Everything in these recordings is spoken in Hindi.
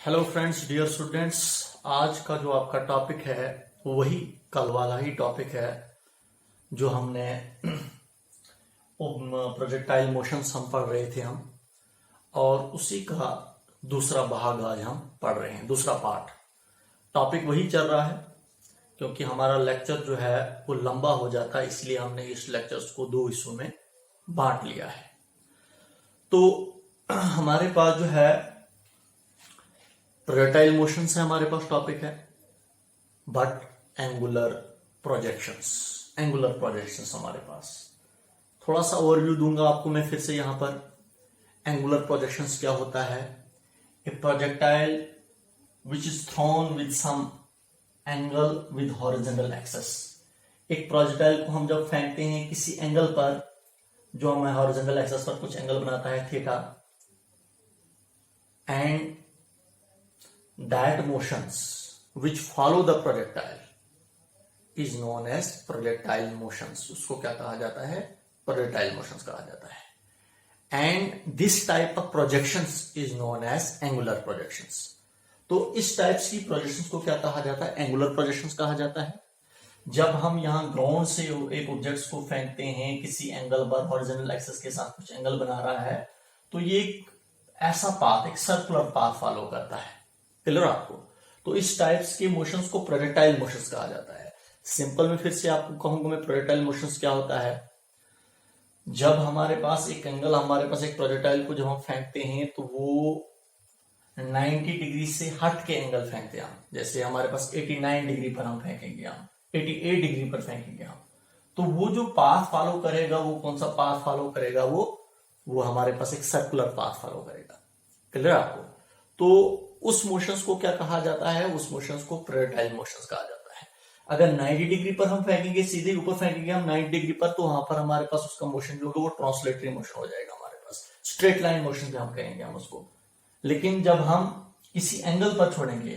Hello friends, dear students. आज का जो आपका टॉपिक है वो वही कल वाला ही टॉपिक है जो हमने प्रोजेक्टाइल मोशंस हम पढ़ रहे थे हम, और उसी का दूसरा भाग आज हम पढ़ रहे हैं। दूसरा पार्ट टॉपिक वही चल रहा है, क्योंकि हमारा लेक्चर जो है वो लंबा हो जाता है, इसलिए हमने इस लेक्चर्स को दो हिस्सों में बांट लिया है। तो हमारे पास जो है प्रोजेक्टाइल मोशन से हमारे पास टॉपिक है, बट एंगुलर प्रोजेक्शंस हमारे पास। थोड़ा सा ओवरव्यू दूंगा आपको मैं फिर से यहां पर। एंगुलर प्रोजेक्शंस क्या होता है? A projectile which is thrown with some angle with horizontal axis. एक प्रोजेक्टाइल को हम जब फेंकते हैं किसी एंगल पर जो हमें हॉरिजॉन्टल एक्सेस पर कुछ एंगल बनाता है theta, and that motions which follow the projectile is known as projectile motions। उसको क्या कहा जाता है? projectile motions कहा जाता है। and this type of projections is known as angular projections। तो इस टाइप्स की प्रोजेक्शंस को क्या कहा जाता है? एंगुलर प्रोजेक्शंस कहा जाता है। जब हम यहां ग्राउंड से एक ऑब्जेक्ट्स को फेंकते हैं किसी एंगल पर, हॉरिजॉन्टल एक्सिस के साथ कुछ एंगल बना रहा है, तो ये एक ऐसा पाथ, एक सर्कुलर पाथ फॉलो करता है। क्लियर आपको? तो इस टाइप्स के मोशंस को प्रोजेक्टाइल मोशंस कहा जाता है। सिंपल में फिर से आपको कहूंगा मैं, प्रोजेक्टाइल मोशंस क्या होता है? जब हमारे पास एक एंगल, हमारे पास एक प्रोजेक्टाइल को जब हम फेंकते हैं तो वो 90 डिग्री से हट के एंगल फेंकते हैं हम। जैसे हमारे पास 89 डिग्री पर हम फेंकेंगे, हम 88 डिग्री पर फेंकेंगे हम, तो वो जो पाथ फॉलो करेगा, वो कौन सा पाथ फॉलो करेगा? वो हमारे पास एक सर्कुलर पाथ फॉलो करेगा। क्लियर आपको? तो उस मोशंस को क्या कहा जाता है? उस मोशंस को प्रोजेक्टाइल मोशंस कहा जाता है। अगर 90 डिग्री पर हम फेंकेंगे, सीधे ऊपर फेंकेंगे हम 90 डिग्री पर, तो वहां पर हमारे पास उसका मोशन जो होगा वो ट्रांसलेटरी मोशन हो जाएगा हमारे पास, स्ट्रेट लाइन मोशन हम कहेंगे हम उसको। लेकिन जब हम किसी एंगल पर छोड़ेंगे,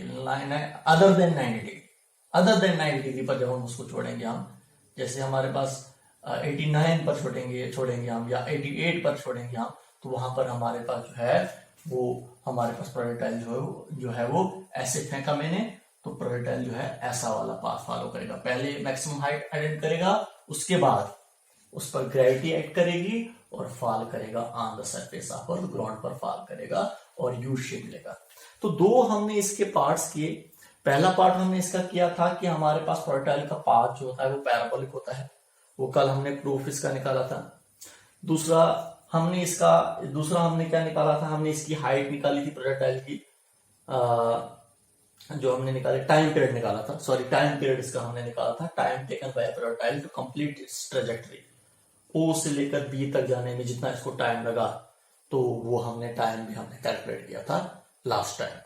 अदर देन 90 डिग्री पर जब हम उसको छोड़ेंगे हम, जैसे हमारे पास 89 पर छोड़ेंगे हम, या 88 पर छोड़ेंगे हम, तो वहां पर हमारे पास जो है वो हमारे पास प्रोजेक्टाइल जो है वो ऐसे फेंका मैंने, तो प्रोजेक्टाइल जो है ऐसा वाला पाथ फॉलो करेगा। पहले मैक्सिमम हाइट अटेन करेगा, उसके बाद उस पर ग्रेविटी एक्ट करेगी और फॉल करेगा on the surface of earth, ground पर फॉल करेगा और यू शेप लेगा। तो दो हमने इसके पार्ट्स किए। पहला पार्ट हमने इसका किया था कि हमारे पास प्रोजेक्टाइल का पाथ जो होता है वो पैराबोलिक होता है, वो कल हमने प्रूफ इसका निकाला था। दूसरा हमने क्या निकाला था? हमने इसकी हाइट निकाली थी प्रोजेक्टाइल की, जो हमने निकाली, टाइम पीरियड निकाला था, टाइम पीरियड इसका हमने निकाला था, time taken by projectile to complete its trajectory. O से लेकर बी तक जाने में जितना इसको टाइम लगा, तो वो टाइम भी हमने कैलकुलेट किया था लास्ट टाइम।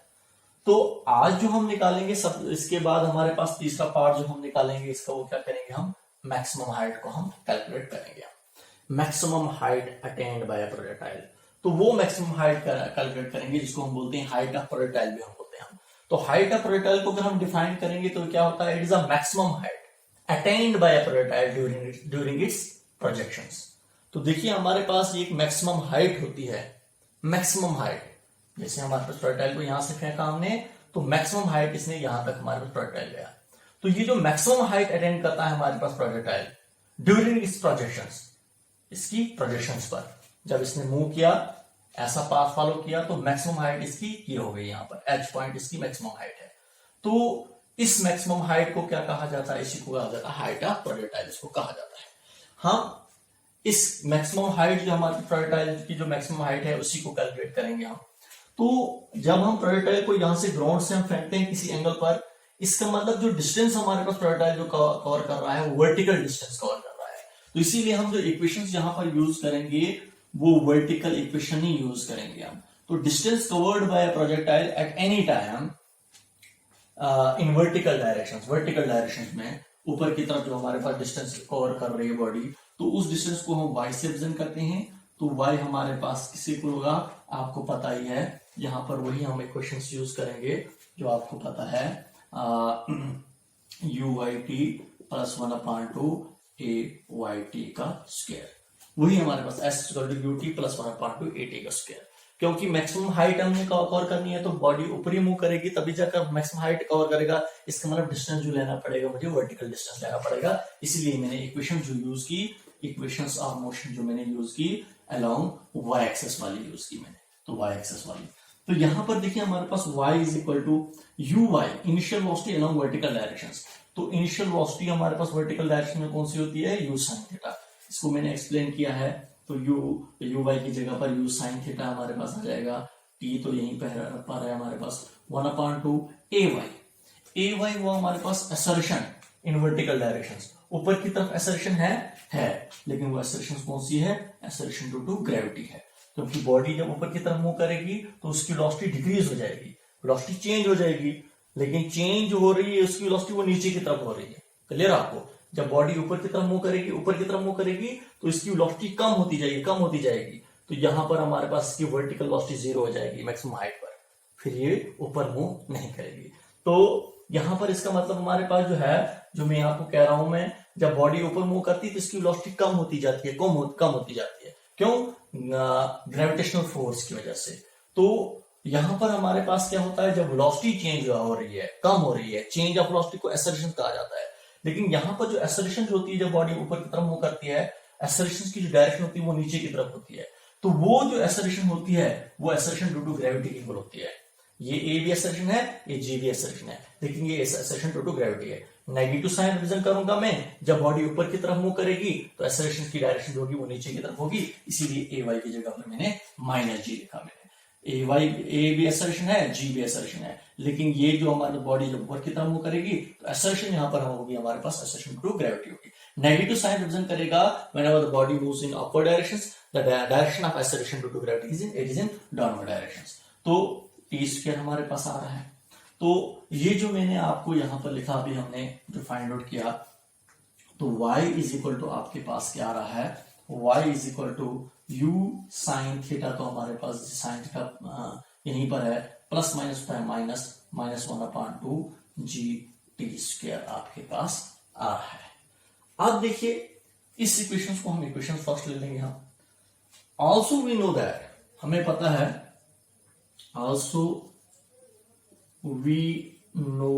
तो आज जो हम निकालेंगे सब, इसके बाद हमारे पास तीसरा पार्ट जो हम निकालेंगे इसका, वो क्या करेंगे हम? मैक्सिमम हाइट को हम कैलकुलेट करेंगे। Maximum height attend bye projectile, तो वो मैक्सिमम हाइट कैलकुलेट करेंगे जिसको हम बोलते हैं हाइट ऑफ प्रोजेक्टाइल भी हम बोलते हैं। तो हाइट ऑफ प्रोजेक्टाइल को अगर हम डिफाइन करेंगे तो क्या होता है? It is a maximum height attend bye projectile during it's projections. तो देखिए हमारे पास एक मैक्सिमम हाइट होती है। मैक्सिमम हाइट, जैसे हमारे पास प्रोजेक्टाइल को यहां से फेंका हमने, तो मैक्सिमम हाइट इसने यहां तक हमारे पास प्रोजेक्टाइल गया। तो ये जो मैक्सिमम हाइट अटेन्ड करता है हमारे पास प्रोजेक्टाइल ड्यूरिंग इट्स प्रोजेक्शंस, इसकी प्रोजेक्शंस पर जब इसने मूव किया, ऐसा पाथ फॉलो किया, तो मैक्सिमम हाइट इसकी ये हो गई, यहां पर एच पॉइंट इसकी मैक्सिमम हाइट है। तो इस मैक्सिमम हाइट को क्या कहा जाता है? इसी को कहा जाता है हाइट ऑफ प्रोजेक्टाइल, इसको कहा जाता है। हम इस मैक्सिमम हाइट जो हमारी प्रोजेक्टाइल की जो मैक्सिमम हाइट है उसी को कैलकुलेट करेंगे हम। तो जब हम प्रोजेक्टाइल को यहां से ग्राउंड से हम फेंकते हैं किसी एंगल पर, इसका मतलब जो डिस्टेंस हमारे पास प्रोजेक्टाइल जो कवर कर रहा है वो वर्टिकल डिस्टेंस कवर कर रहा है। तो इसीलिए हम जो इक्वेशंस यहां पर यूज करेंगे वो वर्टिकल इक्वेशन ही यूज करेंगे हम। तो distance covered bye projectile at any time in vertical directions में ऊपर की तरफ जो हमारे पास डिस्टेंस कवर कर रही है बॉडी, तो उस डिस्टेंस को हम y से रिप्रेजेंट करते हैं। तो y हमारे पास किसी को होगा, आपको पता ही है, यहां पर वही हम इक्वेशंस यूज करेंगे जो आपको पता है, UYT प्लस 1/2 AYT का स्क्वायर। वही हमारे पास S = UT प्लस 1/2 AT का स्क्वायर। क्योंकि मैक्सिमम हाइट हमने कवर करनी है तो बॉडी ऊपरी मूव करेगी तभी जाकर मैक्सिमम हाइट कवर करेगा। इसका मतलब डिस्टेंस जो लेना पड़ेगा मुझे वर्टिकल डिस्टेंस लेना पड़ेगा। इसलिए मैंने इक्वेशन जो यूज की, इक्वेशंस ऑफ मोशन जो मैंने यूज की अलोंग वाई एक्सेस वाली यूज की मैंने, तो वाई एक्सेस वाली। तो यहां पर देखिए हमारे पास y is equal to u y, initial velocity along vertical direction. तो इनिशियल वेलोसिटी हमारे पास वर्टिकल डायरेक्शन में कौन सी होती है, यू साइन थीटा। इसको मैंने एक्सप्लेन किया है। तो यू वाई की जगह पर यू साइन थीटा हमारे पास आ जाएगा। टी तो यहीं पर है हमारे पास 1/2 ए वाई वो हमारे पास असर्शन इन वर्टिकल डायरेक्शन, ऊपर की तरफ असर्शन है लेकिन वो असर्शन कौन सी है, असर्शन ड्यू टू ग्रेविटी है। क्योंकि बॉडी जब ऊपर की तरफ मूव करेगी तो उसकी वेलोसिटी डिक्रीज हो जाएगी, वेलोसिटी चेंज हो जाएगी, लेकिन चेंज हो रही है उसकी वेलोसिटी वो नीचे की तरफ हो रही है। क्लियर आपको, जब बॉडी ऊपर की तरफ मूव करेगी, ऊपर की तरफ मूव करेगी तो इसकी वेलोसिटी कम होती जाएगी। तो यहां पर हमारे पास इसकी वर्टिकल वेलोसिटी 0 हो जाएगी मैक्सिमम हाइट पर, फिर ये ऊपर मूव नहीं करेगी। तो यहां पर इसका मतलब हमारे पास जो है, जो मैं आपको कह रहा हूं, मैं जब बॉडी ऊपर मूव करती है तो इसकी वेलोसिटी कम होती जाती है, कम होती जाती है। क्यों, ग्रेविटेशनल फोर्स की वजह से। तो यहां पर हमारे पास क्या होता है, जब वेलोसिटी चेंज हो रही है, कम हो रही है, चेंज ऑफ वेलोसिटी को एक्सेलरेशन कहा जाता है। लेकिन यहां पर जो एक्सेलरेशन होती है जब बॉडी ऊपर की तरफ मूव करती है, एक्सेलरेशन की जो डायरेक्शन होती है वो नीचे की तरफ होती है। तो वो जो एक्सेलरेशन होती है वो एक्सेलरेशन ड्यू टू ग्रेविटी की इक्वल होती है। ये ए भी एक्सेलरेशन है, ये जी भी एक्सेलरेशन है, लेकिन ये एक्सेलरेशन ड्यू टू ग्रेविटी है। नेगेटिव साइन रिप्रेजेंट करूंगा मैं, जब बॉडी ऊपर की तरफ मूव करेगी तो एक्सेलरेशन की डायरेक्शन जो होगी वो नीचे की तरफ होगी, इसीलिए ए वाई की जगह पर मैंने माइनस जी लिखा। मैंने ए भी एक्सेलरेशन है, जी भी एक्सेलरेशन है, लेकिन ये जो हमारी बॉडी जब ऊपर की तरफ मूव करेगी तो एक्सेलरेशन यहां पर होगी हमारे पास एक्सेलरेशन ड्यू टू ग्रेविटी होगी। नेगेटिव साइन रिप्रेजेंट करेगा whenever the body moves in upward directions, the direction of acceleration due to gravity is in downward directions. तो टी स्क्वायर हमारे पास आ रहा है। तो ये जो मैंने आपको यहां पर लिखा, अभी हमने जो फाइंड आउट किया, तो y इज इक्वल टू आपके पास क्या आ रहा है, y is equal to u sine theta. तो हमारे पास साइन थीटा यहीं पर है, प्लस माइनस होता है माइनस 1/2 जी टी स्क्वायर आपके पास आ रहा है। अब देखिए इस इक्वेशन को हम इक्वेशन फर्स्ट ले लेंगे हम। ऑल्सो वी नो दैट, हमें पता है, ऑल्सो वी नो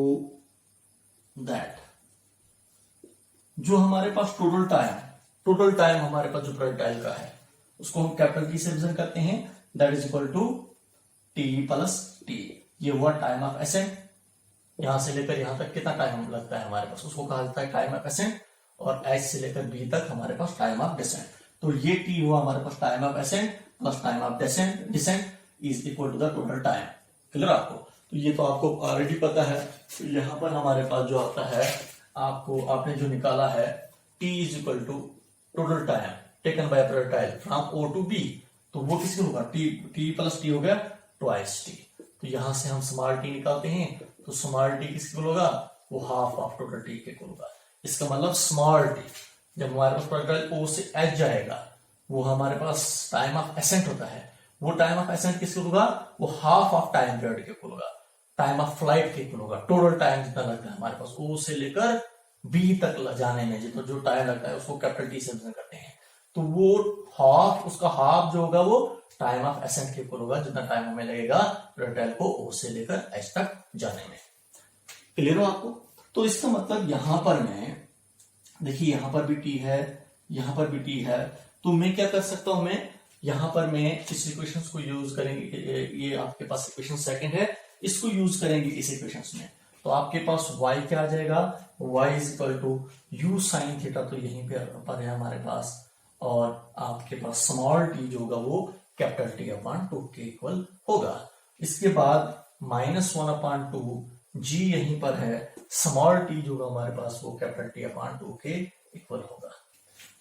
दैट, जो हमारे पास टोटल टाइम हमारे पास जो प्रोजेक्टाइल का है उसको हम कैपिटल टी से रिप्रेजेंट करते हैं, that is equal to t plus t. ये हुआ टाइम ऑफ एसेंट, यहां से लेकर यहां तक कितना टाइम लगता है हमारे पास, उसको कहा जाता है टाइम ऑफ एसेंट। और एच से लेकर बी तक हमारे पास टाइम ऑफ डिसेंट। तो ये टी हुआ हमारे पास time of ascent plus time of descent is equal to the total time. Clear आपको, तो ये तो आपको ऑलरेडी पता है। तो यहां पर हमारे पास जो आता है, आपने जो निकाला है, t is equal to total time taken by projectile from O to B, तो वो किसके होगा, टी प्लस टी हो गया ट्वाइस टी। तो यहां से हम स्मॉल टी निकालते हैं, तो स्मॉल टी किसके होगा, वो हाफ ऑफ टोटल टी के होगा। इसका मतलब स्मॉल टी जब हमारे पास प्रोजेक्टाइल ओ से एच जाएगा, वो हमारे पास टाइम ऑफ एसेंट होता है, वो टाइम ऑफ एसेंट किसके होगा, वो हाफ ऑफ टाइम पीरियड के होगा, टाइम ऑफ फ्लाइट के होगा। टोटल टाइम जितना लगता है हमारे पास ओ से लेकर बी तक जाने में जितना जो टाइम लगता है उसको कैपिटल टी से रिप्रेजेंट करते हैं। तो वो हाफ, उसका हाफ जो होगा वो टाइम ऑफ एसेंट के होगा, जितना टाइम हमें लगेगा प्रोजेक्टाइल को ओ से लेकर एच तक जाने में। क्लियर हो आपको। तो इसका मतलब यहां पर मैं देखिए, यहां पर भी टी है, यहां पर भी टी है, तो मैं क्या कर सकता हूं, मैं यहां पर मैं इस इक्वेशंस को यूज करेंगे, ये आपके पास इक्वेशन सेकंड है, इसको यूज करेंगे इस इक्वेशंस में। तो आपके पास y क्या आ जाएगा, y is equal to u sine theta, तो यहीं पर है हमारे पास, और आपके पास स्मॉल टी जो होगा वो कैपिटल टी अपॉन 2 के इक्वल होगा। इसके बाद -1/2 जी यहीं पर है, स्मॉल टी जो होगा हमारे पास वो कैपिटल टी अपॉन 2 के इक्वल होगा।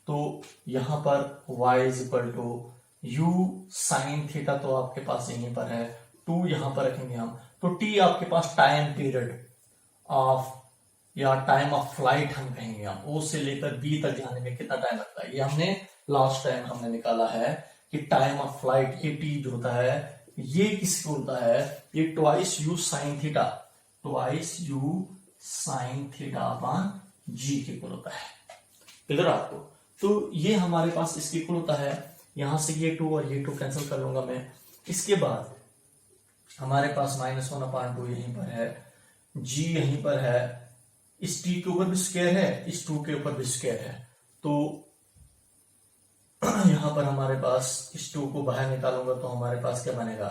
तो यहां पर y is equal to u sine theta, तो आपके पास यहीं पर है, 2 यहां पर रखेंगे हम, तो t आपके पास टाइम पीरियड ऑफ या टाइम ऑफ फ्लाइट हम कहेंगे, हम ओ से लेकर बी तक जाने में कितना टाइम लगता है, ये हमने लास्ट टाइम हमने निकाला है कि टाइम ऑफ फ्लाइट, ये टी जो होता है ये किसको होता है, ये twice u sine theta, twice u sine theta upon g के इक्वल होता है। क्लियर आपको। तो ये हमारे पास इसके इक्वल होता है, यहां से ये 2 और ये 2 कैंसिल कर लूंगा मैं, इसके बाद हमारे पास -1/2 यहीं पर है, g यहीं पर है, इस t के ऊपर भी स्क्वायर है, इस 2 के ऊपर भी स्क्वायर है, तो यहां पर हमारे पास इस 2 को बाहर निकालूंगा तो हमारे पास क्या बनेगा,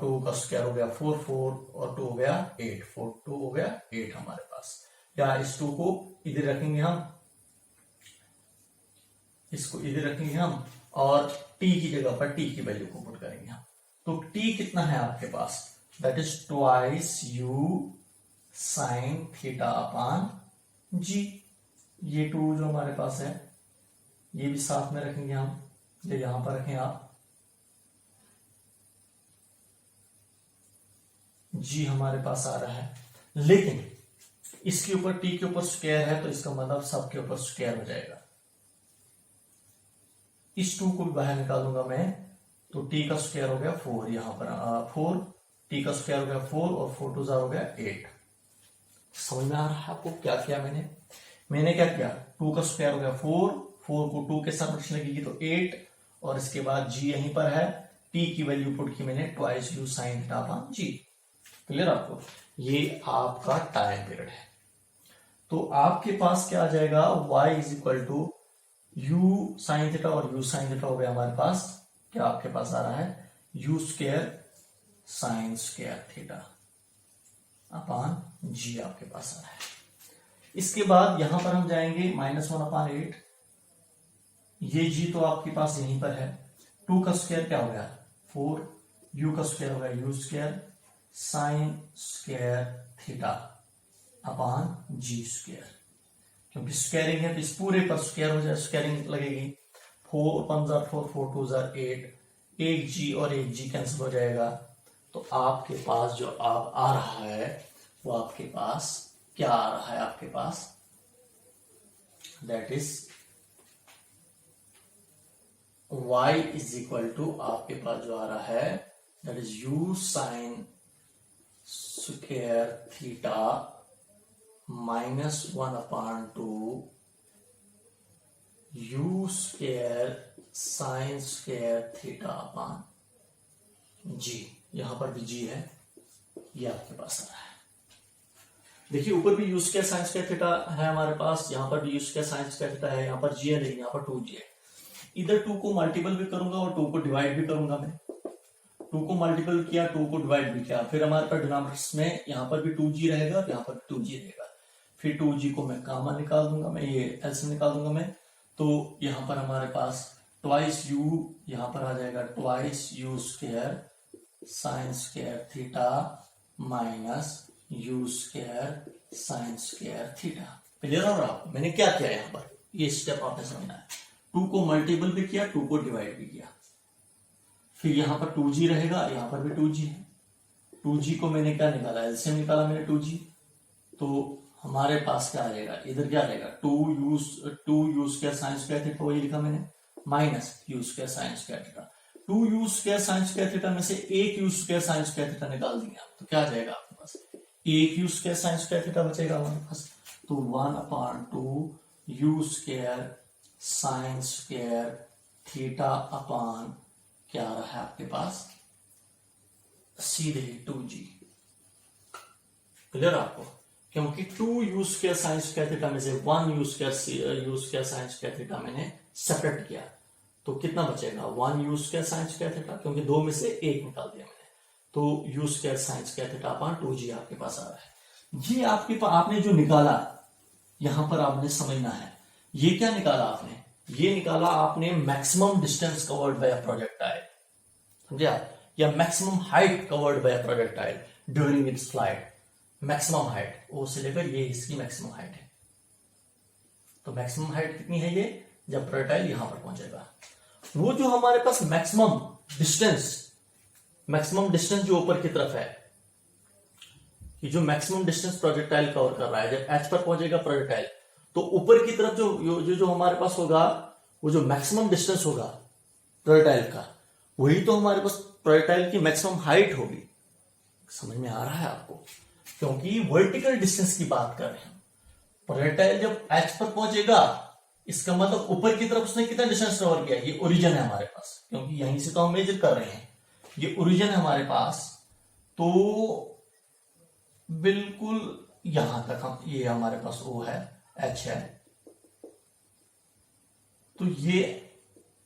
2 का स्क्वायर हो गया 4, 4 और 2 हो गया 8, 4 2 हो गया 8 हमारे पास। या इस 2 को इधर रखेंगे हम, इसको इधर रखेंगे हम और t की जगह पर t की वैल्यू को पुट करेंगे हम। तो t कितना है आपके पास, that is twice u sine theta upon g। ये 2 जो हमारे पास है ये भी साथ में रखेंगे हम, जो यहां पर रखें आप, g हमारे पास आ रहा है, लेकिन इसके ऊपर t के ऊपर स्क्वायर है तो इसका मतलब सबके ऊपर स्क्वायर हो जाएगा। इस 2 को भी बाहर निकालूंगा मैं तो t का स्क्वायर हो गया 4, यहां पर 4, t का स्क्वायर हो गया 4 और 4 2 हो गया 8। समझ में आ रहा है आपको क्या किया मैंने क्या किया, 2 का स्क्वायर हो गया 4, 4 को 2 के साथ मल्टीप्लाई लगेगी तो 8 और इसके बाद g यहीं पर है, t की वैल्यू पुट की मैंने twice u sine theta upon g। Clear आपको, ये आपका टाइम पीरियड है। तो आपके पास क्या आ जाएगा, y is equal to u sine theta और u साइन थीटा हो गया हमारे पास, क्या आपके पास आ रहा है, u square sine square theta upon g आपके पास आ रहा है। इसके बाद यहां पर हम जाएंगे -1/8, ये g तो आपके पास यहीं पर है, 2 का स्क्वायर क्या हो गया 4, u का स्क्वायर हो गया u square sine square theta upon g square, क्योंकि स्क्वायरिंग है तो इस पूरे पर स्क्वायर हो जाए, स्क्वायरिंग लगेगी, 4 5 4 4 2 8, एक g और एक g कैंसिल हो जाएगा, तो आपके पास जो आ रहा है वो आपके पास क्या आ रहा है, आपके पास that is y is equal to, आपके पास जो आ रहा है that is u sine square theta -1/2 u square sine square theta upon g। यहां पर भी g है, ये आपके पास आ रहा है। देखिए ऊपर भी u square sine square theta है हमारे पास, यहां पर भी u square sine square theta है, यहां पर g है लेकिन यहां पर 2g है। इधर 2 को मल्टीपल भी करूंगा और 2 को डिवाइड भी करूंगा मैं, 2 को मल्टीपल किया 2 को डिवाइड भी किया, फिर हमारे पास डिनोमिनेटर्स में यहां पर भी 2g रहेगा और यहां पर भी 2g रहेगा, फिर 2g को मैं कॉमन निकाल दूंगा, मैं ये एलसीएम निकाल दूंगा मैं, तो यहां पर हमारे पास ट्वाइस u यहां पर आ जाएगा twice u square sine square theta minus u square sine square theta. Clear हो रहा है? मैंने क्या किया यहां पर, ये स्टेप आपने समझना है, 2 को मल्टीपल भी किया 2 को डिवाइड भी किया, फिर यहां पर 2g रहेगा, यहां पर भी 2g है, 2g को मैंने क्या निकाला, एलसीएम निकाला मैंने 2g, तो हमारे पास क्या आ जाएगा, इधर क्या रहेगा 2u square sine square theta, वही लिखा मैंने, minus u square sine square theta, 2u square sine square theta में से एक u square sine square theta निकाल देंगे आप, तो क्या आ जाएगा आपके पास, एक u square sine square theta बचेगा हमारे पास, तो 1/2 u square sine square theta upon क्या आ रहा है आपके पास, सीधे 2g। क्लियर आपको, क्योंकि 2u square sine square theta में से 1u square sine square theta मैंने सेपरेट किया, तो कितना बचेगा 1u square sine square theta, क्योंकि 2 में से 1 निकाल दिया मैंने, तो u square sine square theta upon 2g आपके पास आ रहा है। ये आपने जो निकाला यहां पर आपने समझना है, ये क्या निकाला आपने, ये निकाला आपने maximum distance covered by a projectile, समझे, या maximum height covered by a projectile during its flight, maximum height O से लेकर ये इसकी मैक्सिमम हाइट है, तो मैक्सिमम हाइट कितनी है ये, जब प्रोजेक्टाइल यहां पर पहुंचेगा, वो जो हमारे पास मैक्सिमम डिस्टेंस जो ऊपर की तरफ है, कि जो मैक्सिमम डिस्टेंस प्रोजेक्टाइल कवर कर रहा है, जब एच पर पहुंचेगा प्रोजेक्टाइल तो ऊपर की तरफ जो हमारे पास होगा, वो जो मैक्सिमम डिस्टेंस होगा प्रोजेक्टाइल का, वही तो हमारे पास प्रोजेक्टाइल की मैक्सिमम हाइट होगी। समझ में आ रहा है आपको, क्योंकि वर्टिकल डिस्टेंस की बात कर रहे हैं, प्रोजेक्टाइल जब एच पर पहुंचेगा इसका मतलब ऊपर की तरफ उसने कितना डिस्टेंस कवर किया, ये ओरिजिन है हमारे पास, क्योंकि यहीं से तो हम मेजर कर रहे हैं, ये ओरिजिन है हमारे पास, तो बिल्कुल यहां तक हम, ये हमारे पास ओ है, एच है, तो ये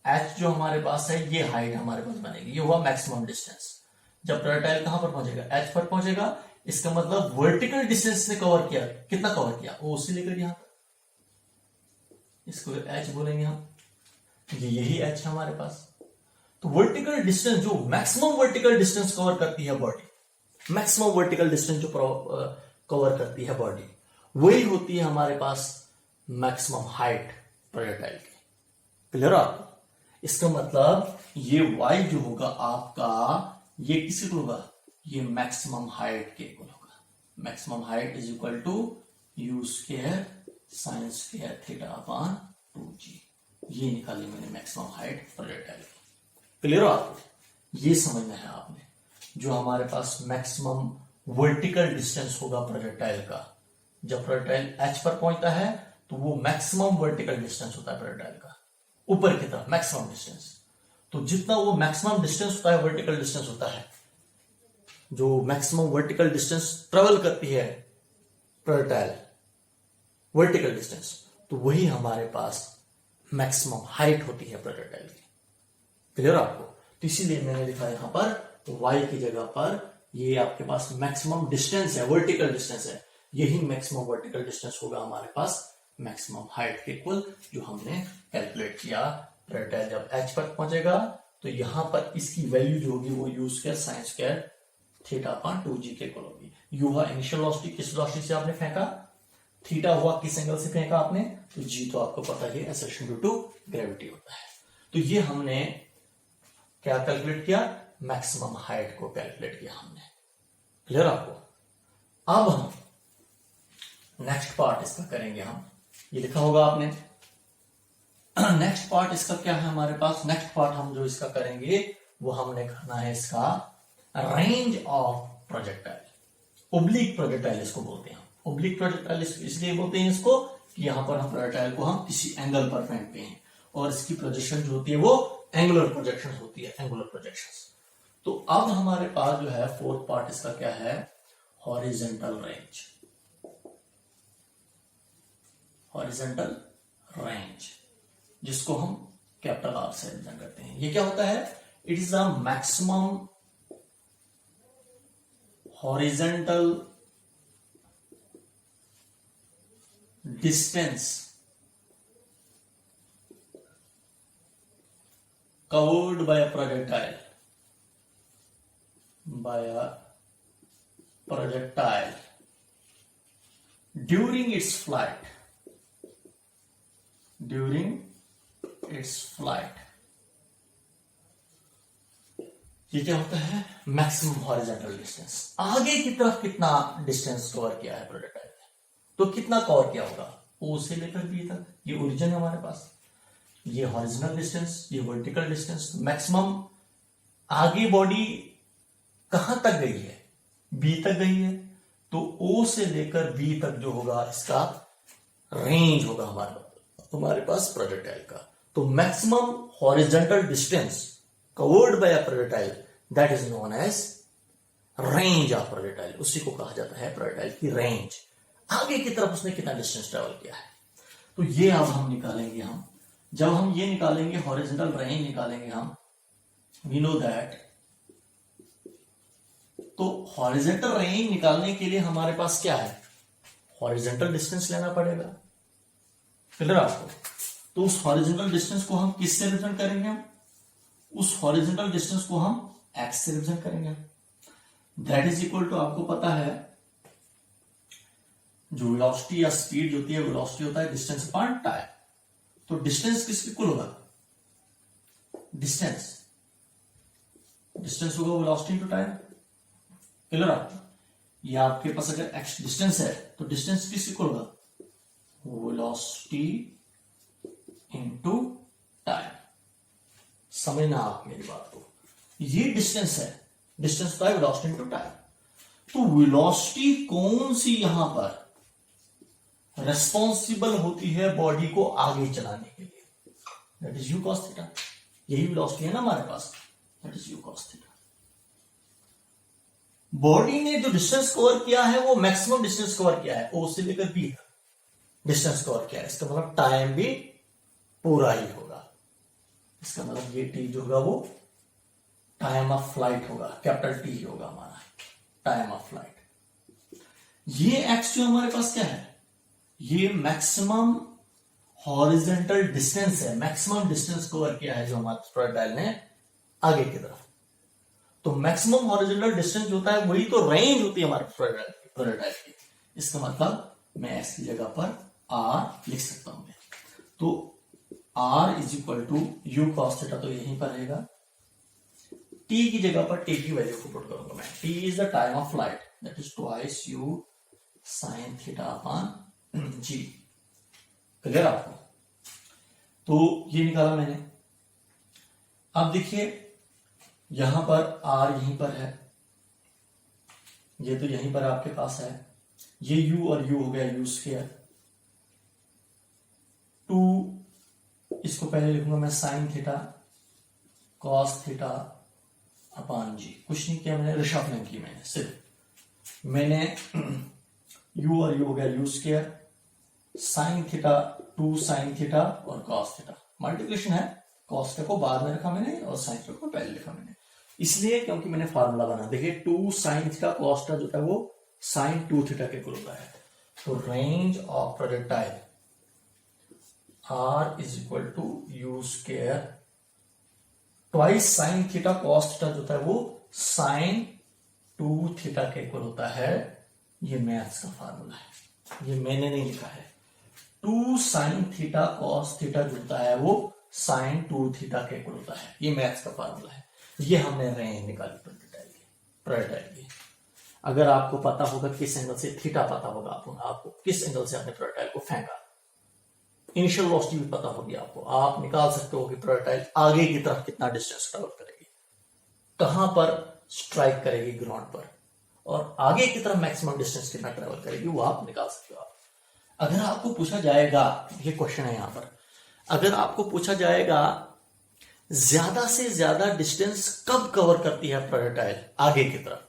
एच जो हमारे पास है, ये हाइट हमारे पास बनेगी, ये हुआ मैक्सिमम डिस्टेंस। जब प्रोजेक्टाइल कहां पर पहुंचेगा, एच पर पहुंचेगा, इसका मतलब वर्टिकल डिस्टेंस ने कवर किया, कितना कवर किया, ओ से लेकर यहां तक, इसको एच बोलेंगे हम, यही एच है हमारे पास। तो वर्टिकल डिस्टेंस, जो मैक्सिमम वर्टिकल डिस्टेंस कवर करती है बॉडी, मैक्सिमम वर्टिकल डिस्टेंस जो कवर करती है बॉडी, वही होती है हमारे पास मैक्सिमम हाइट प्रोजेक्टाइल की। क्लियर है आपको? इसका मतलब ये y जो होगा आपका, ये किसी को होगा, ये मैक्सिमम हाइट के इक्वल होगा। Maximum height is equal to u square sine square theta upon 2g। ये निकाली मैंने मैक्सिमम हाइट प्रोजेक्टाइल की। क्लियर हो आपको? ये समझना है आपने, जो हमारे पास मैक्सिमम वर्टिकल डिस्टेंस होगा प्रोजेक्टाइल का, जब प्रोजेक्टाइल एच पर पहुंचता है तो वो मैक्सिमम वर्टिकल डिस्टेंस होता है प्रोजेक्टाइल का, ऊपर की तरफ मैक्सिमम डिस्टेंस। तो जितना वो मैक्सिमम डिस्टेंस होता है, वर्टिकल डिस्टेंस होता है, जो मैक्सिमम वर्टिकल डिस्टेंस ट्रेवल करती है प्रोजेक्टाइल, वर्टिकल डिस्टेंस, तो वही हमारे पास मैक्सिमम हाइट होती है प्रोजेक्टाइल की। क्लियर आपको? तो इसीलिए मैंने लिखा यहां पर y की जगह पर, ये आपके पास मैक्सिमम डिस्टेंस है, वर्टिकल डिस्टेंस है, यही मैक्सिमम वर्टिकल डिस्टेंस होगा हमारे पास मैक्सिमम हाइट के इक्वल, जो हमने कैलकुलेट किया। प्रोजेक्टाइल जब h पर पहुंचेगा तो यहां पर इसकी वैल्यू जो होगी वो u square sine square theta upon 2g के इक्वल होगी। u हुआ इनिशियल वेलोसिटी, किस वेलोसिटी से आपने फेंका, थीटा हुआ किस एंगल से फेंका आपने, तो g तो आपको पता है एक्सेलरेशन ड्यू टू ग्रेविटी होता है। तो ये हमने क्या कैलकुलेट किया, मैक्सिमम हाइट को कैलकुलेट किया हमने। क्लियर आपको? अब हम नेक्स्ट पार्ट इसका करेंगे, हम ये लिखा होगा आपने। नेक्स्ट पार्ट इसका क्या है हमारे पास, नेक्स्ट पार्ट हम जो इसका करेंगे वो हमने करना है इसका range of projectile, oblique projectile इसको बोलते हैं। ओब्लिक प्रोजेक्टाइल इसलिए बोलते हैं इसको कि यहां पर हम प्रोजेक्टाइल को हम किसी एंगल पर फेंकते हैं और इसकी प्रोजेक्शन जो होती है वो एंगुलर प्रोजेक्शन होती है, एंगुलर प्रोजेक्शंस। तो अब हमारे पास जो है फोर्थ पार्ट इसका क्या है, हॉरिजॉन्टल रेंज। हॉरिजॉन्टल रेंज जिसको हम कैपिटल आर से रिप्रेजेंट करते हैं, ये क्या होता है, it is the maximum horizontal distance covered by a projectile, during its flight, ये क्या होता है, मैक्सिमम हॉरिजॉन्टल डिस्टेंस। आगे की तरफ कितना डिस्टेंस कवर किया है प्रोजेक्टाइल ने, तो कितना कवर किया होगा, ओ से लेकर बी तक, ये ओरिजिन है हमारे पास, ये हॉरिजॉन्टल डिस्टेंस, ये वर्टिकल डिस्टेंस। मैक्सिमम आगे बॉडी कहां तक गई है, बी तक गई है, तो ओ से लेकर बी तक जो होगा इसका रेंज होगा हमारे पास प्रोजेक्टाइल का। तो maximum horizontal distance covered by a projectile, that is known as range of projectile, उसी को कहा जाता है प्रोजेक्टाइल की रेंज। आगे की तरफ उसने कितना डिस्टेंस ट्रेवल किया है, तो ये अब हम निकालेंगे। हम जब हम ये निकालेंगे, हॉरिजॉन्टल रेंज निकालेंगे हम, वी नो दैट, तो हॉरिजॉन्टल रेंज निकालने के लिए हमारे पास क्या है, हॉरिजॉन्टल डिस्टेंस लेना पड़ेगा। क्लियर आपको? तो उस हॉरिजॉन्टल डिस्टेंस को हम किससे रिप्रेजेंट करेंगे, हम उस हॉरिजॉन्टल डिस्टेंस को हम एक्स से रिप्रेजेंट करेंगे। दैट इज इक्वल टू, आपको पता है जो वेलोसिटी या स्पीड होती है, वेलोसिटी होता है डिस्टेंस अपॉन टाइम। तो डिस्टेंस किसके इक्वल होगा, डिस्टेंस होगा वेलोसिटी इनटू टाइम। क्लियर आपको? या आपके पास अगर एक्स डिस्टेंस है तो डिस्टेंस किसके इक्वल होगा, वेलोसिटी इनटू टाइम। समझना आप मेरी बात को, ये डिस्टेंस है, डिस्टेंस होता है वेलोसिटी इनटू टाइम। तो वेलोसिटी कौन सी यहां पर रेस्पॉन्सिबल होती है बॉडी को आगे चलाने के लिए, that is u cos theta. यही वेलोसिटी है ना हमारे पास, that is u cos theta. Body ने जो डिस्टेंस कवर किया है वो मैक्सिमम डिस्टेंस कवर किया है, ओ से लेकर बी तक डिस्टेंस कवर किया है, इसका मतलब टाइम भी पूरा ही होगा। इसका मतलब ये टी जो होगा वो टाइम ऑफ फ्लाइट होगा, कैपिटल टी होगा हमारा टाइम ऑफ फ्लाइट। ये एक्स जो हमारे पास क्या है, ये मैक्सिमम हॉरिजेंटल डिस्टेंस है, मैक्सिमम डिस्टेंस कवर किया है जो हमारे प्रोजेक्टाइल ने आगे की तरफ। तो मैक्सिमम हॉरिजॉन्टल डिस्टेंस होता है वही तो रेंज होती है हमारे प्रोजेक्टाइल की। इसका मतलब मैं एस की जगह पर आर लिख सकता हूं। तो R is equal to u cos theta, तो यहीं पर रहेगा। टी की जगह पर टी की वैल्यू को पुट करूंगा मैं। T is the time of flight, that is twice u sine theta upon g. Clear आपको? तो ये निकाला मैंने। अब देखिए यहां पर आर यहीं पर है, ये तो यहीं पर आपके पास है, ये यू और यू हो गया यू स्क्वायर। टू इसको पहले लिखूंगा मैं sine theta cos theta upon g. कुछ नहीं किया मैंने, रिशफलिंग की मैंने, सिर्फ मैंने यू और यू हो गया you square, sine theta two sine theta और कॉस थीटा। मल्टीप्लिकेशन है, कॉस थीटा को बाद में रखा मैंने और साइन थीटा को पहले लिखा मैंने, इसलिए क्योंकि मैंने फार्मूला बना। देखिए two sine theta cos theta जो था वो साइन टू थीटा के इक्वल होता है। तो range of projectile R is equal to u square twice sine theta cos theta जो था वो साइन टू थीटा के इक्वल होता है। ये मैथ्स का फार्मूला है, ये मैंने नहीं लिखा है। Two sine theta cos theta जो होता है वो साइन टू थीटा के इक्वल होता है, ये मैथ्स का फार्मूला है। ये हमने रेंज निकाली प्रोजेक्टाइल की। अगर आपको पता होगा किस एंगल से, थीटा पता होगा आपको किस एंगल से आपने प्रोजेक्टाइल को फेंका, इनिशियल वेलोसिटी भी पता होगी आपको, आप निकाल सकते हो कि प्रोजेक्टाइल आगे की तरफ कितना डिस्टेंस ट्रेवल करेगी, कहां पर स्ट्राइक करेगी ग्राउंड पर, और आगे की तरफ मैक्सिमम डिस्टेंस कितना ट्रेवल करेगी वो आप निकाल सकते हो। अगर आपको पूछा जाएगा, ये क्वेश्चन है यहां पर, अगर आपको पूछा जाएगा ज्यादा से ज्यादा डिस्टेंस कब कवर करती है प्रोजेक्टाइल आगे की तरफ,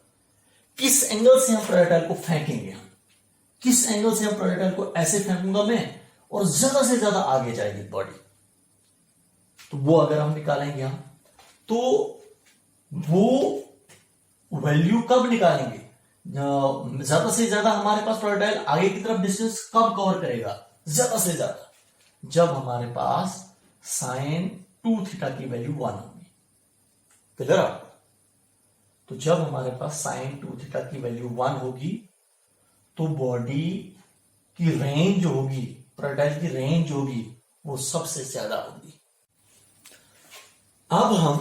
किस एंगल से हम प्रोजेक्टाइल को फेंकेंगे, हम किस एंगल से हम प्रोजेक्टाइल को ऐसे फेंकूंगा मैं और ज्यादा से ज्यादा आगे जाएगी बॉडी, तो वो अगर हम निकालेंगे हम, तो वो वैल्यू कब निकालेंगे, ज्यादा से ज्यादा हमारे पास प्रोजेक्टाइल आगे की तरफ डिस्टेंस कब कवर करेगा, ज्यादा से ज्यादा जब हमारे पास साइन टू थीटा की वैल्यू 1 होगी। क्लियर आपको? तो जब हमारे पास साइन टू थीटा की वैल्यू 1 होगी तो बॉडी की रेंज जो होगी, प्रोजेक्टाइल की रेंज होगी वो सबसे ज्यादा होगी। अब हम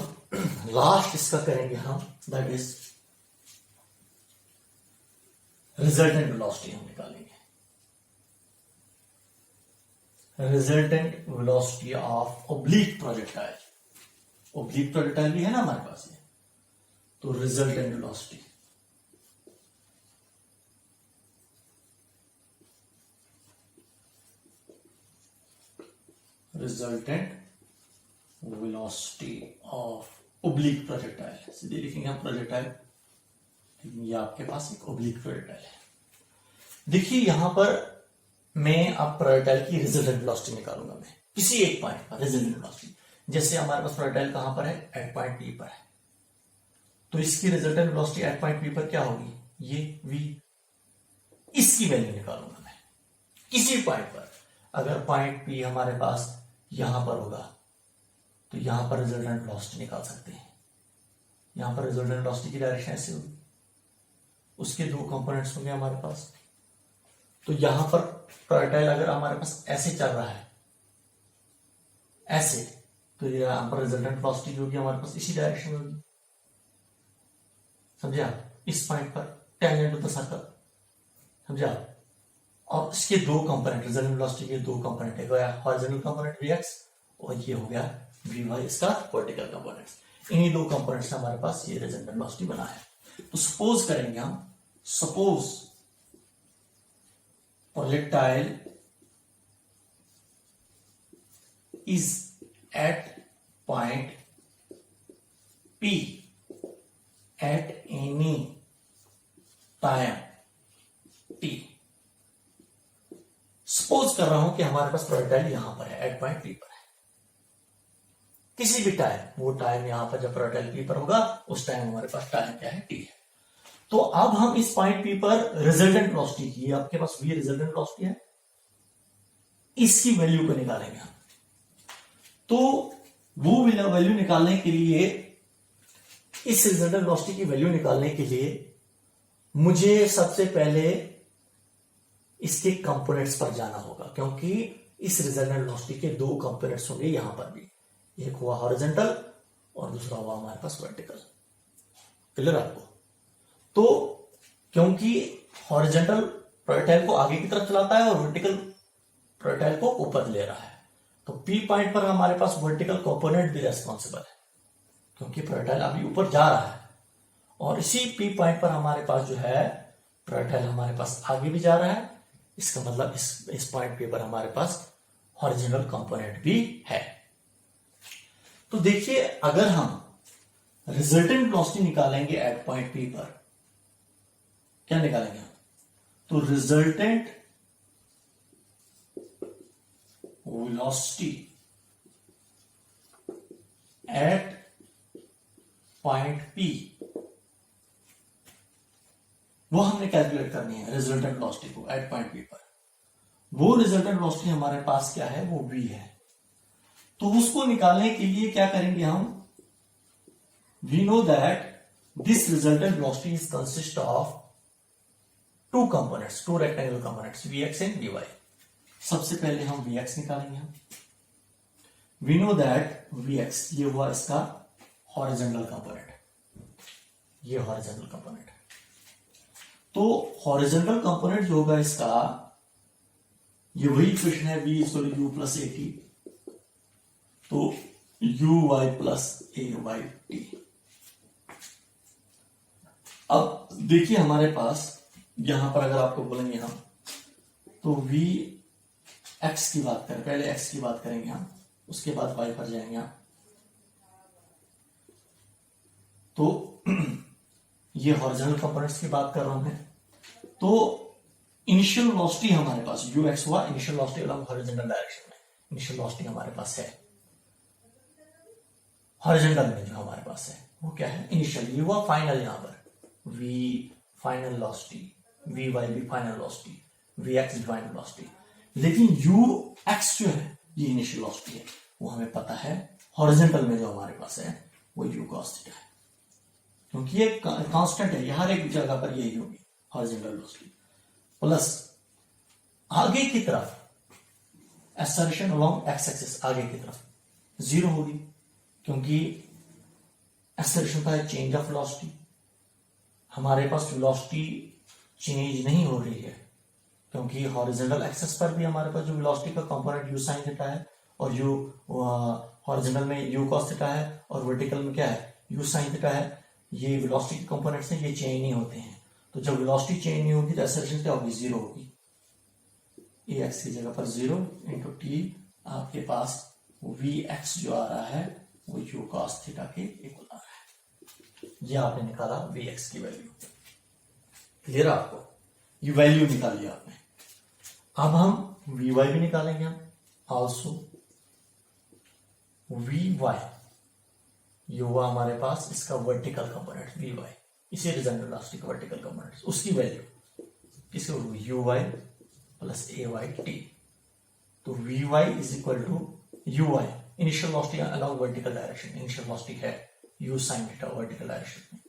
लास्ट इसका करेंगे हम, दैट इज रिजल्टेंट वेलोसिटी हम निकालेंगे। Resultant velocity of oblique projectile, oblique projectile भी है ना हमारे पास ये, तो resultant velocity of oblique projectile, सीधे लिखेंगे हम प्रोजेक्टाइल, लेकिन ये आपके पास एक ओब्लिक प्रोजेक्टाइल है। देखिए यहां पर मैं अब प्रोजेक्टाइल की रिजल्टेंट वेलोसिटी निकालूंगा, मैं किसी एक पॉइंट पर रिजल्टेंट वेलोसिटी, जैसे हमारे पास प्रोजेक्टाइल कहां पर है, एट पॉइंट पी पर है, तो इसकी resultant velocity at point p पर क्या होगी, ये v, इसकी वैल्यू निकालूंगा मैं किसी पॉइंट पर। अगर पॉइंट पी हमारे पास यहां पर होगा तो यहां पर रिजल्टेंट वेलोसिटी निकाल सकते हैं। यहां पर रिजल्टेंट वेलोसिटी की डायरेक्शन ऐसे होगी, उसके दो कंपोनेंट्स होंगे हमारे पास, तो यहां पर प्रोजेक्टाइल अगर हमारे पास ऐसे चल रहा है ऐसे, तो यहां पर रिजल्टेंट वेलोसिटी जो होगी हमारे पास इसी डायरेक्शन में होगी, समझे आप, इस पॉइंट पर टेंजेंट टू द सर्कल, समझे आप। और इसके दो कंपोनेंट, रिजल्टेंट वेलोसिटी के दो कंपोनेंट, एक गया हॉरिजॉन्टल कंपोनेंट vx और ये हो गया vy, इसका वर्टिकल कंपोनेंट। इन्हीं दो कंपोनेंट से हमारे पास ये रिजल्टेंट वेलोसिटी बना है। तो सपोज करेंगे हम, suppose projectile is at point P at any time T. Suppose कर रहा हूं कि हमारे पास प्रोजेक्टाइल यहां पर है, एट पॉइंट पी पर है। किसी भी टाइम, वो टाइम यहां पर जब प्रोजेक्टाइल पी पर होगा उस टाइम हमारे पास टाइम क्या है, टी है। तो अब हम इस पॉइंट पी पर रिजल्टेंट वेलोसिटी की, आपके पास वी रिजल्टेंट वेलोसिटी है, इसकी वैल्यू को निकालेंगे हम। तो वो वैल्यू निकालने के लिए, इस रिजल्टेंट वेलोसिटी की वैल्यू निकालने के लिए मुझे सबसे पहले इसके कंपोनेंट्स पर जाना होगा, क्योंकि इस रिजल्टेंट वेलोसिटी के दो कंपोनेंट्स होंगे यहां पर भी, एक हुआ हॉरिजॉन्टल और दूसरा हुआ हमारे पास वर्टिकल। क्लियर आपको? तो क्योंकि हॉरिजॉन्टल प्रोजेक्टाइल को आगे की तरफ चलाता है और वर्टिकल प्रोजेक्टाइल को ऊपर ले रहा है, तो पी पॉइंट पर हमारे पास वर्टिकल कंपोनेंट भी रेस्पॉन्सिबल है, क्योंकि प्रोजेक्टाइल अभी ऊपर जा रहा है। और इसी पी पॉइंट पर हमारे पास जो है प्रोजेक्टाइल हमारे पास आगे भी जा रहा है, इसका मतलब इस पॉइंट पे पर हमारे पास हॉरिजॉन्टल कंपोनेंट भी है। तो देखिए, अगर हम रिजल्टेंट वेलोसिटी निकालेंगे एट पॉइंट पी पर, क्या निकालेंगे हम? तो resultant velocity at point P, वो हमने कैलकुलेट करनी है रिजल्टेंट वेलोसिटी को एट पॉइंट पी पर। वो रिजल्टेंट वेलोसिटी हमारे पास क्या है, वो v है। तो उसको निकालने के लिए क्या करेंगे हम? We know that this resultant velocity is consist of two components, two rectangular components, vx and vy। सबसे पहले हम vx निकालेंगे हम। वी नो दैट vx ये हुआ इसका हॉरिजॉन्टल कंपोनेंट, ये हॉरिजॉन्टल कंपोनेंट। तो हॉरिजॉन्टल कंपोनेंट जो होगा इसका, ये वही इक्वेशन है, v equal u plus a t, तो u y plus a y t. अब देखिए हमारे पास यहां पर अगर आपको बोलेंगे हम, तो v x की बात करें, पहले x की बात करेंगे हम, उसके बाद y पर जाएंगे हम। तो ये हॉरिजॉन्टल कंपोनेंट्स की बात कर रहा हूं मैं। तो इनिशियल वेलोसिटी हमारे पास ux हुआ, initial velocity along horizontal direction में, इनिशियल वेलोसिटी हमारे पास है हॉरिजॉन्टल में, जो हमारे पास है वो क्या है, इनिशियल। ये हुआ फाइनल, यहां पर v फाइनल वेलोसिटी, vy भी फाइनल वेलोसिटी, vx भी फाइनल वेलोसिटी। लेकिन ux जो है ये इनिशियल वेलोसिटी है, वो हमें पता है हॉरिजॉन्टल में जो हमारे पास है वो u cos थीटा है, क्योंकि ये कांस्टेंट है, हर एक जगह पर यही होगी हॉरिजॉन्टल वेलोसिटी। प्लस आगे की तरफ एक्सेलरेशन अलोंग एक्स एक्सिस, आगे की तरफ जीरो होगी, क्योंकि एक्सेलरेशन का है चेंज ऑफ वेलोसिटी, हमारे पास वेलोसिटी चेंज नहीं हो रही है, क्योंकि हॉरिजॉन्टल एक्सिस पर भी हमारे पास जो वेलोसिटी का कंपोनेंट u sin थीटा है, और u हॉरिजॉन्टल में u cos थीटा है, और वर्टिकल में क्या है u sin थीटा है। ये वेलोसिटी के कंपोनेंट्स हैं, ये चेंज नहीं होते हैं। तो जब वेलोसिटी चेंज नहीं होगी तो एक्सेलरेशन क्या होगी, जीरो होगी। ax की जगह पर जीरो इंटू टी, आपके पास vx जो आ रहा है वो u cos थीटा के इक्वल आ रहा है। ये आपने निकाला vx की वैल्यू। क्लियर आपको? ये वैल्यू निकाली आपने। अब हम vy भी निकालेंगे हम, ऑल्सो vy ये हुआ हमारे पास इसका वर्टिकल कंपोनेंट vy, इसे रिजल्टेंट वेलोसिटी का वर्टिकल कंपोनेंट, उसकी वैल्यू किसके होगी, uy plus a y t. तो vy is equal to uy, initial velocity along vertical direction, initial velocity है u sin theta vertical direction में,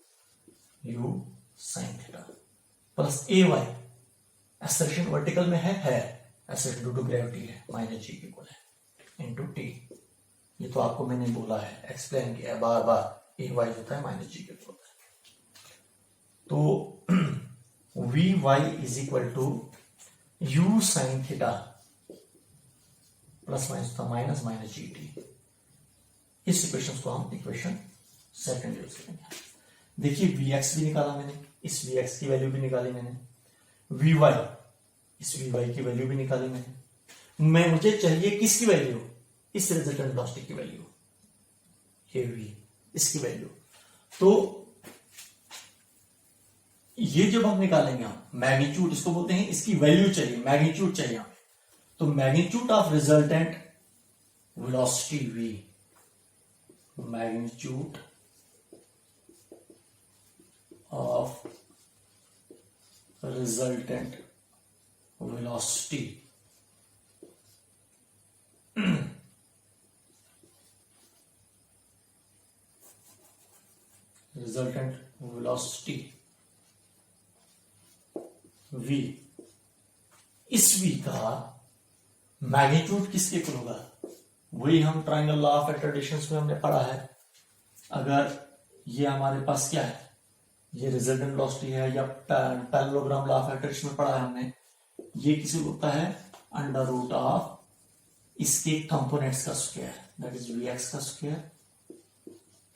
u sin theta plus a y, acceleration vertical में है एक्सेलरेशन ड्यू टू ग्रेविटी है, माइनस जी इक्वल है इनटू टी। ये तो आपको मैंने बोला है, एक्सप्लेन किया है बार बार, ए वाई होता है माइनस जी के इक्वल है। तो vy is equal to u sin theta plus minus था माइनस माइनस जी टी। इस इक्वेशन को हम इक्वेशन सेकंड यूज करेंगे। देखिए vx भी निकाला मैंने, इस vx की वैल्यू भी निकाली मैंने, vy इस vy की वैल्यू भी निकाली मैंने। मुझे चाहिए किसकी वैल्यू, इस रिजल्टेंट वेलोसिटी की वैल्यू, ये v इसकी वैल्यू। तो ये जब हम निकालेंगे, हम मैग्नीट्यूड इसको बोलते हैं, इसकी वैल्यू चाहिए, मैग्नीट्यूड चाहिए हमें, तो magnitude of resultant velocity v, magnitude of resultant velocity resultant velocity v, इस v का मैग्नीट्यूड किसके इक्वल होगा? वही हम ट्रायंगल लॉ ऑफ एट्रेडिशंस में हमने पढ़ा है। अगर ये हमारे पास क्या है, ये रिजल्टेंट वेलोसिटी है, या पैरेललोग्राम लॉ ऑफ एट्रेडिशन में पढ़ा है हमने, ये किसी को होता है अंडर रूट ऑफ इसके कंपोनेंट्स का स्क्वायर, दैट इज vx का स्क्वायर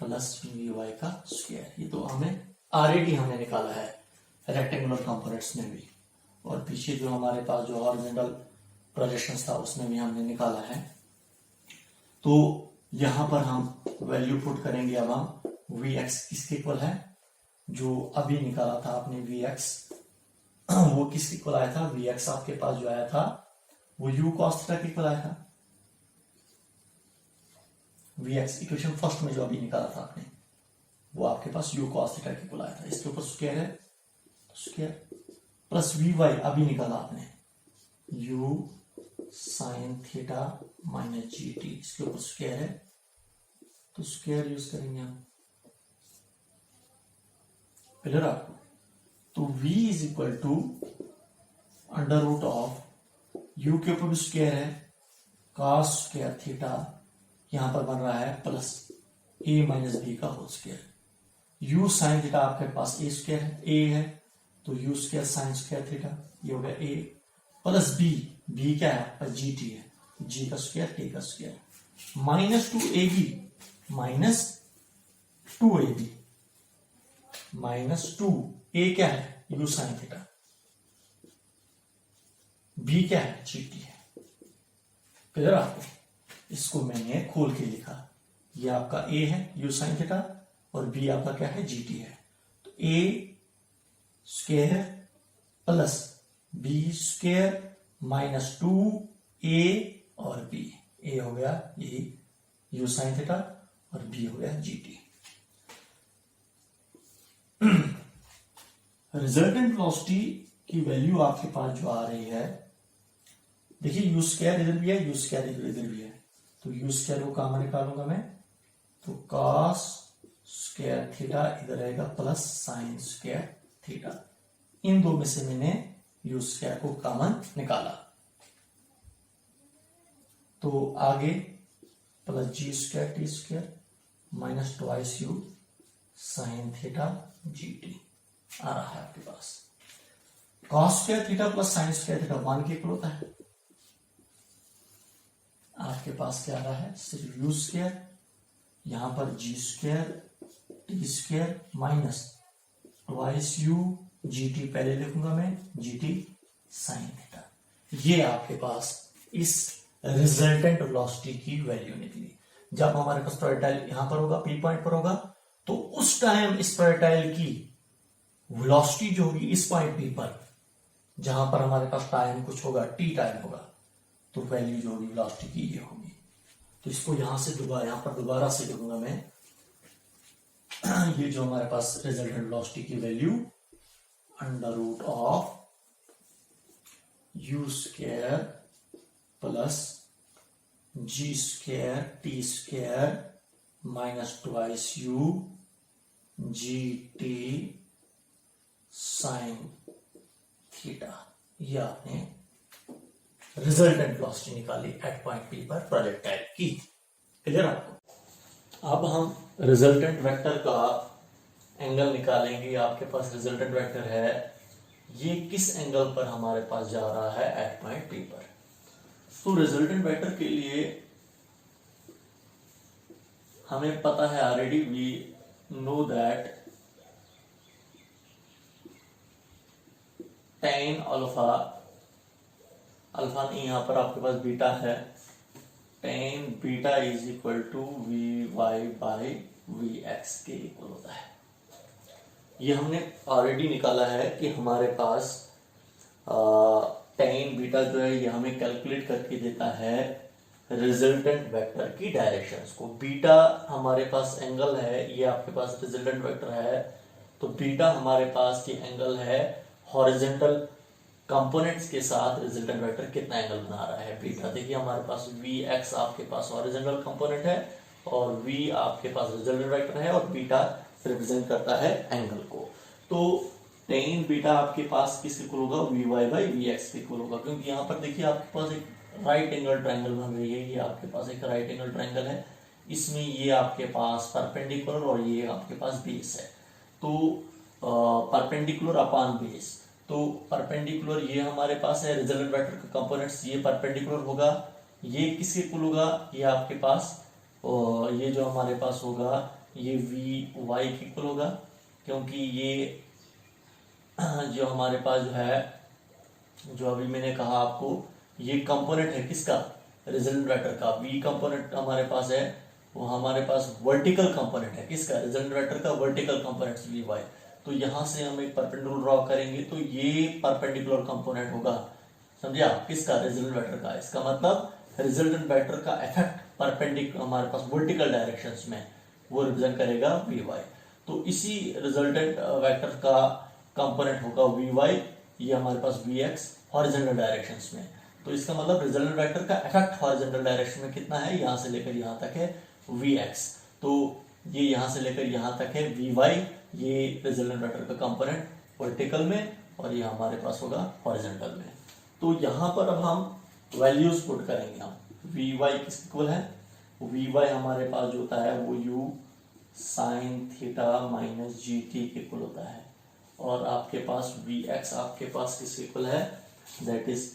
प्लस vy का स्क्वायर। ये तो हमें ऑलरेडी हमने निकाला है रेक्टेंगुलर कंपोनेंट्स में भी, और पीछे जो हमारे पास जो हॉरिजॉन्टल प्रोजेक्शंस था उसमें भी हमने निकाला है। तो यहां पर हम वैल्यू पुट करेंगे। अब हम vx किसके इक्वल है, जो अभी निकाला था आपने vx, वो किसके इक्वल आया था? vx आपके पास जो आया था वो u cos थीटा के इक्वल आया था। vx इक्वेशन फर्स्ट में जो अभी निकाला था आपने, वो आपके पास u cos थीटा के इक्वल आया था। इसके ऊपर स्क्वायर है, स्क्वायर प्लस vy अभी निकाला आपने, u sin theta minus gt, इसके ऊपर स्क्वायर है, तो स्क्वायर यूज करेंगे हम। क्लियर आपको? तो v is equal to under root of u के ऊपर भी स्क्वायर है, cos स्क्वायर थीटा, यहां पर बन रहा है प्लस a माइनस बी का whole square. u sine theta आपके पास a स्क्वायर है, a है, तो u square sine square theta, ये हो गया a प्लस b क्या है आपका gt है, g का स्क्वायर t का square minus 2ab, minus 2ab minus 2a क्या है u साइन थीटा, b क्या है gt है। क्लियर आपको? इसको मैंने खोल के लिखा, ये आपका a है u साइन थीटा और b आपका क्या है gt है, तो a square plus b square minus 2a और b, a हो गया ये u साइन थीटा और b हो गया gt। रिजल्टेंट वेलोसिटी की वैल्यू आपके पास जो आ रही है, देखिए यू स्क्वायर इधर भी है, यू स्क्वायर इधर भी है, तो यू स्क्वायर को कॉमन निकालूंगा मैं, तो cos स्क्वायर थीटा इधर रहेगा प्लस साइन स्क्वायर थीटा। इन दो में से मैंने यू स्क्वायर को कॉमन निकाला, तो आगे plus g square t square minus twice u sine theta g t आ रहा है आपके पास। cos स्क्वायर थीटा प्लस साइन स्क्वायर थीटा 1 के इक्वल होता है। आपके पास क्या आ रहा है, सिर्फ यू स्क्वायर, यहां पर g square t square minus twice u g t, पहले लिखूंगा मैं जी टी साइन थीटा। ये आपके पास इस रिजल्टेंट वेलोसिटी की वैल्यू निकली। जब हमारे पास प्रोजेक्टाइल यहां पर होगा, पी पॉइंट पर होगा, तो उस टाइम इस प्रोजेक्टाइल की वेलोसिटी जो होगी इस पॉइंट पी पर, जहां पर हमारे पास टाइम कुछ होगा, टी टाइम होगा, तो वैल्यू जो होगी वेलोसिटी की ये होगी। तो इसको यहां से दोबारा, यहां पर दोबारा से लिखूंगा मैं, ये जो हमारे पास रिजल्टेंट वेलोसिटी की value under root of u square plus g square t square minus twice u g t sine theta, ये आपने रिजल्टेंट वेलोसिटी निकाली एट पॉइंट पी पर प्रोजेक्टाइल की। क्लियर आपको? अब हम रिजल्टेंट वेक्टर का एंगल निकालेंगे। आपके पास रिजल्टेंट वेक्टर है, ये किस एंगल पर हमारे पास जा रहा है एट पॉइंट पी पर। तो रिजल्टेंट वेक्टर के लिए हमें पता है already, we know that tan alpha, alpha नहीं यहां पर आपके पास बीटा है, tan beta is equal to v y by v x के इक्वल होता है। ये हमने ऑलरेडी निकाला है कि हमारे पास tan बीटा जो है ये हमें कैलकुलेट करके देता है रिजल्टेंट वेक्टर की डायरेक्शंस को। बीटा हमारे पास एंगल है, ये आपके पास रिजल्टेंट वेक्टर है, तो बीटा हमारे पास ये एंगल है हॉरिजॉन्टल कंपोनेंट्स के साथ रिजल्टेंट वेक्टर कितना एंगल बना रहा है बीटा। देखिए हमारे पास Vx आपके पास हॉरिजॉन्टल कंपोनेंट है और V आपके पास रिजल्टेंट वेक्टर है और बीटा रिप्रेजेंट करता है एंगल को। तो tan बीटा आपके पास किसके इक्वल होगा, Vy बाई Vx के इक्वल होगा, क्योंकि यहाँ पर देखिए आपके पास एक राइट एंगल ट्रायंगल बन रही है, ये आपके पास एक राइट एंगल ट्रायंगल है, इसमें ये आपके पास परपेंडिकुलर और ये आपके पास बेस है। तो परपेंडिकुलर अपॉन बेस, तो परपेंडिकुलर ये हमारे पास है रिजल्टेंट वेक्टर का कंपोनेंट्स, ये परपेंडिकुलर होगा, ये किसके इक्वल होगा, ये आपके पास ये जो हमारे पास होगा ये Vy के इक्वल होगा, क्योंकि ये जो हमारे पास जो है, जो अभी मैंने कहा आपको, ये कंपोनेंट है किसका, रिजल्टेंट वेक्टर का। V कंपोनेंट हमारे पास है, वो हमारे पास वर्टिकल कंपोनेंट है किसका, रिजल्टेंट वेक्टर का वर्टिकल कंपोनेंट Vy। तो यहां से हम एक परपेंडिकुलर ड्रॉ करेंगे, तो ये परपेंडिकुलर कंपोनेंट होगा, समझे आप, किसका, रिजल्टेंट वेक्टर का। इसका मतलब रिजल्टेंट वेक्टर का इफेक्ट परपेंडिकुलर हमारे पास वर्टिकल डायरेक्शंस में वो रिप्रेजेंट करेगा Vy। तो इसी रिजल्टेंट वेक्टर का कंपोनेंट होगा Vy, ये हमारे पास Vx हॉरिजॉन्टल डायरेक्शंस में। तो इसका मतलब रिजल्टेंट वेक्टर का इफेक्ट हॉरिजॉन्टल डायरेक्शन में कितना है, यहां से लेकर यहां तक है Vx, तो ये यहां से लेकर यहां तक है Vy, ये रिजल्टेंट वेक्टर का कंपोनेंट वर्टिकल में और ये हमारे पास होगा हॉरिजॉन्टल में। तो यहां पर अब हम वैल्यूज पुट करेंगे, हम Vy किस इक्वल है, Vy हमारे पास जो होता है वो u sin theta minus GT के इक्वल होता है, और आपके पास Vx आपके पास किस इक्वल है, that is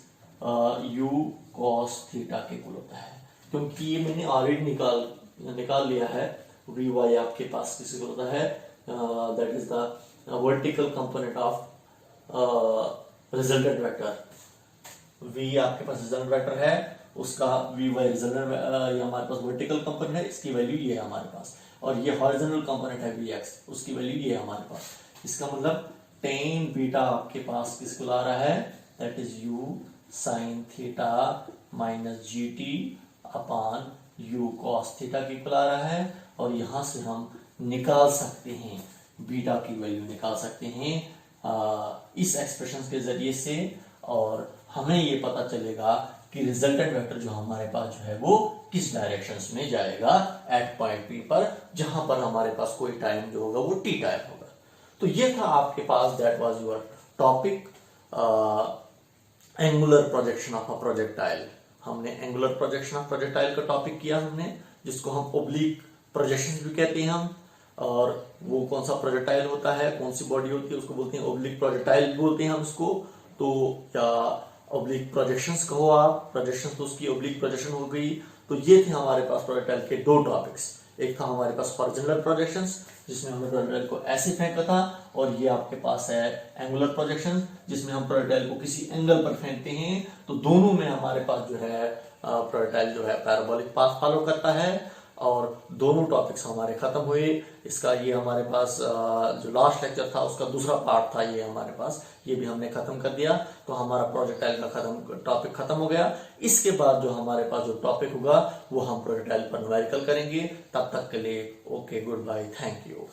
u cos theta के इक्वल होता है, क्योंकि ये मैंने ऑलरेडी निकाल लिया है। Vy आपके पास किस इक्वल होता है, that is the vertical component of resultant vector. V आपके पास रिजल्टेंट वेक्टर है, उसका Vy रिजल्टेंट ये हमारे पास वर्टिकल कंपोनेंट है, इसकी वैल्यू ये है हमारे पास, और ये हॉरिजॉन्टल कंपोनेंट है Vx, उसकी वैल्यू ये है हमारे पास। इसका मतलब tan बीटा आपके पास किसको ला रहा है, that is u sin theta minus GT upon u cos theta की इक्वल आ रहा है, और यहां से हम निकाल सकते हैं बीटा की वैल्यू निकाल सकते हैं इस एक्सप्रेशन के जरिए से, और हमें ये पता चलेगा कि रिजल्टेंट वेक्टर जो हमारे पास जो है वो किस डायरेक्शंस में जाएगा एट पॉइंट P पर, जहां पर हमारे पास कोई टाइम जो होगा वो t टाइम होगा। तो ये था आपके पास, that was your topic, angular projection of a projectile. हमने एंगुलर प्रोजेक्शन ऑफ प्रोजेक्टाइल का टॉपिक किया हमने, जिसको हम ओब्लिक प्रोजेक्शन भी कहते हैं हम, और वो कौन सा प्रोजेक्टाइल होता है, कौन सी बॉडी होती है, उसको बोलते हैं ओब्लिक प्रोजेक्टाइल बोलते हैं हम उसको। तो या ओब्लिक प्रोजेक्शंस कहो आप, प्रोजेक्शन तो उसकी ओब्लिक प्रोजेक्शन हो गई। तो ये थे हमारे पास प्रोजेक्टाइल के दो टॉपिक्स, एक था हमारे पास हॉरिजॉन्टल प्रोजेक्शंस जिसमें हमने प्रोजेक्टाइल को ऐसे फेंका था, और ये आपके पास है एंगुलर प्रोजेक्शन जिसमें हम प्रोजेक्टाइल को किसी एंगल पर फेंकते हैं। तो दोनों में हमारे पास जो है प्रोजेक्टाइल जो है पैराबोलिक पाथ फॉलो करता है, और दोनों टॉपिक्स हमारे खत्म हुए। इसका ये हमारे पास जो लास्ट लेक्चर था उसका दूसरा पार्ट था ये हमारे पास, ये भी हमने खत्म कर दिया। तो हमारा प्रोजेक्टाइल का टॉपिक खत्म हो गया। इसके बाद जो हमारे पास जो टॉपिक होगा वो हम प्रोजेक्टाइल पर न्यूमेरिकल करेंगे। तब तक के लिए okay, good bye, thank you.